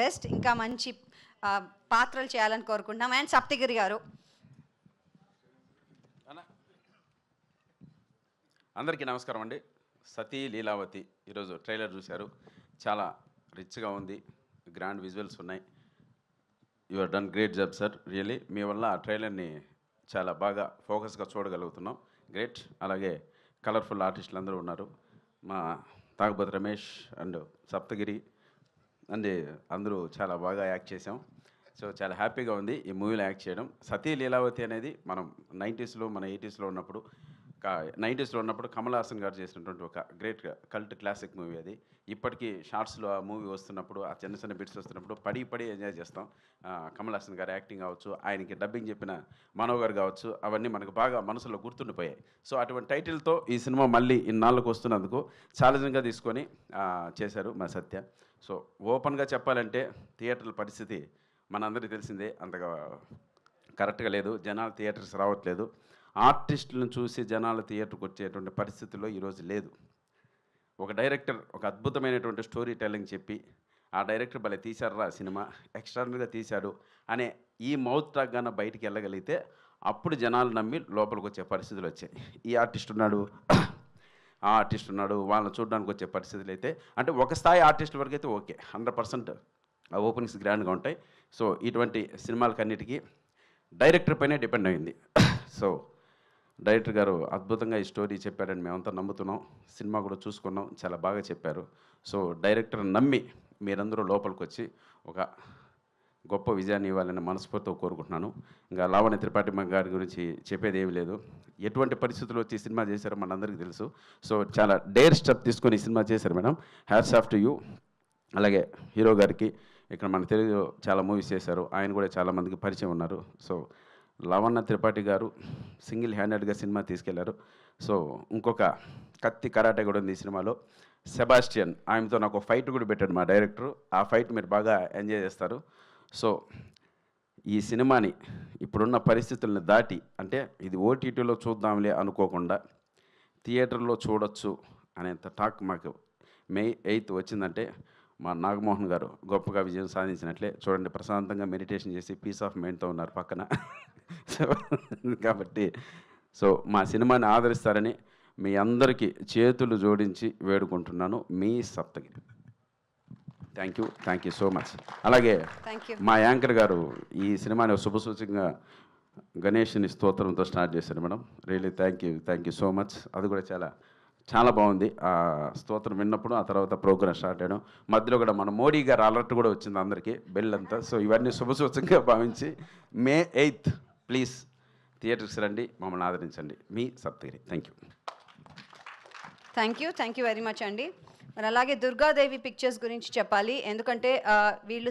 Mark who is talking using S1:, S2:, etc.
S1: Best ఇంకా మంచి పాత్రలు చేయాలని కోరుకుంటున్నాం. అండ్ సప్తగిరి గారు.
S2: అందరికీ నమస్కారం అండి. సతీ లీలావతి ఈరోజు ట్రైలర్ చూశారు. చాలా రిచ్గా ఉంది, గ్రాండ్ విజువల్స్ ఉన్నాయి. You are done great job sir. Really మీ వల్ల ఆ ట్రైలర్ని చాలా బాగా ఫోకస్గా చూడగలుగుతున్నాం. గ్రేట్. అలాగే కలర్ఫుల్ ఆర్టిస్టులు అందరూ ఉన్నారు. మా తాగుబోతు రమేష్ అండ్ సప్తగిరి అండ్ అందరూ చాలా బాగా యాక్ట్ చేసాం. సో చాలా హ్యాపీగా ఉంది ఈ మూవీలో యాక్ట్ చేయడం. సతీ లీలావతి అనేది మనం 90స్లో మన 80స్లో ఉన్నప్పుడు 90స్లో ఉన్నప్పుడు కమల్ హాసన్ గారు చేసినటువంటి ఒక గ్రేట్ కల్ట్ క్లాసిక్ మూవీ అది. ఇప్పటికీ షార్ట్స్లో ఆ మూవీ వస్తున్నప్పుడు, ఆ చిన్న చిన్న బిట్స్ వస్తున్నప్పుడు పడి ఎంజాయ్ చేస్తాం. కమల్ హాసన్ గారు యాక్టింగ్ కావచ్చు, ఆయనకి డబ్బింగ్ చెప్పిన మనో గారు కావచ్చు, అవన్నీ మనకు బాగా మనసులో గుర్తుండిపోయాయి. సో అటువంటి టైటిల్తో ఈ సినిమా మళ్ళీ ఇన్నాళ్ళకు వస్తున్నందుకు ఛాలెంజింగ్గా తీసుకొని చేశారు మా సత్య. సో ఓపెన్గా చెప్పాలంటే థియేటర్ల పరిస్థితి మనందరికీ తెలిసిందే, అంతగా కరెక్ట్గా లేదు. జనాలు థియేటర్స్ రావట్లేదు. ఆర్టిస్టులను చూసి జనాలు థియేటర్కి వచ్చేటువంటి పరిస్థితుల్లో ఈరోజు లేదు. ఒక డైరెక్టర్ ఒక అద్భుతమైనటువంటి స్టోరీ టెల్లింగ్ చెప్పి, ఆ డైరెక్టర్ భలే తీశారా సినిమా, ఎక్స్ట్రాడినరీగా తీశాడు అనే ఈ మౌత్ టాక్ గాన బయటికి వెళ్ళగలిగితే అప్పుడు జనాలు నమ్మి లోపలికి వచ్చే పరిస్థితులు వచ్చాయి. ఈ ఆర్టిస్ట్ ఉన్నాడు, ఆ ఆర్టిస్ట్ ఉన్నాడు, వాళ్ళని చూడడానికి వచ్చే పరిస్థితులు అయితే, అంటే ఒక స్థాయి ఆర్టిస్టుల వరకు అయితే ఓకే, 100% ఓపెనింగ్స్ గ్రాండ్గా ఉంటాయి. సో ఇటువంటి సినిమాలకన్నిటికీ డైరెక్టర్ పైనే డిపెండ్ అయింది. సో డైరెక్టర్ గారు అద్భుతంగా ఈ స్టోరీ చెప్పారని మేమంతా నమ్ముతున్నాం. సినిమా కూడా చూసుకున్నాం, చాలా బాగా చెప్పారు. సో డైరెక్టర్ నమ్మి మీరందరూ లోపలికి వచ్చి ఒక గొప్ప విజయాన్ని ఇవ్వాలని మనస్ఫూర్తితో కోరుకుంటున్నాను. ఇంకా లావణ్య త్రిపాఠి గారి గురించి చెప్పేది ఏమీ లేదు. ఎటువంటి పరిస్థితుల్లో వచ్చి సినిమా చేశారో మనందరికీ తెలుసు. సో చాలా డేర్ స్టెప్ తీసుకొని ఈ సినిమా చేశారు madam. Hats off to you. అలాగే హీరో గారికి, ఇక్కడ మన తెలుగులో చాలా మూవీస్ చేశారు, ఆయన కూడా చాలామందికి పరిచయం ఉన్నారు. సో లావణ్య త్రిపాఠి గారు సింగిల్ హ్యాండెడ్గా సినిమా తీసుకెళ్లారు. సో ఇంకొక కత్తి కరాటే కూడా ఉంది ఈ సినిమాలో. సెబాస్టియన్, ఆయనతో నాకు ఫైట్ కూడా పెట్టాడు మా డైరెక్టర్. ఆ ఫైట్ మీరు బాగా ఎంజాయ్ చేస్తారు. సో ఈ సినిమాని ఇప్పుడున్న పరిస్థితులను దాటి, అంటే ఇది ఓటీటీలో చూద్దాంలే అనుకోకుండా థియేటర్లో చూడొచ్చు అనేంత టాక్ మాకు మే 8 వచ్చిందంటే మా నాగమోహన్ గారు గొప్పగా విజయం సాధించినట్లే. చూడండి, ప్రశాంతంగా మెడిటేషన్ చేసి పీస్ ఆఫ్ మైండ్తో ఉన్నారు పక్కన. సో కాబట్టి సో మా సినిమాని ఆదరిస్తారని మీ అందరికీ చేతులు జోడించి వేడుకుంటున్నాను. మీ Saptagiri. Thank you so much. అలాగే మా యాంకర్ గారు ఈ సినిమాని శుభసూచకంగా గణేష్ని స్తోత్రంతో స్టార్ట్ చేశారు madam. Really thank you so much. అది కూడా చాలా బాగుంది. ఆ స్తోత్రం విన్నప్పుడు ఆ తర్వాత ప్రోగ్రామ్ స్టార్ట్ అయ్యడం మధ్యలో కూడా మన మోడీ గారు అలర్ట్ కూడా వచ్చింది అందరికీ, బెల్ అంతా. సో ఇవన్నీ శుభసూచకంగా భావించి మే 8 ప్లీజ్ థియేటర్స్ రండి, మమ్మల్ని ఆదరించండి. మీ Saptagiri.
S1: Thank you very much అండి. మరి అలాగే దుర్గాదేవి పిక్చర్స్ గురించి చెప్పాలి, ఎందుకంటే వీళ్ళు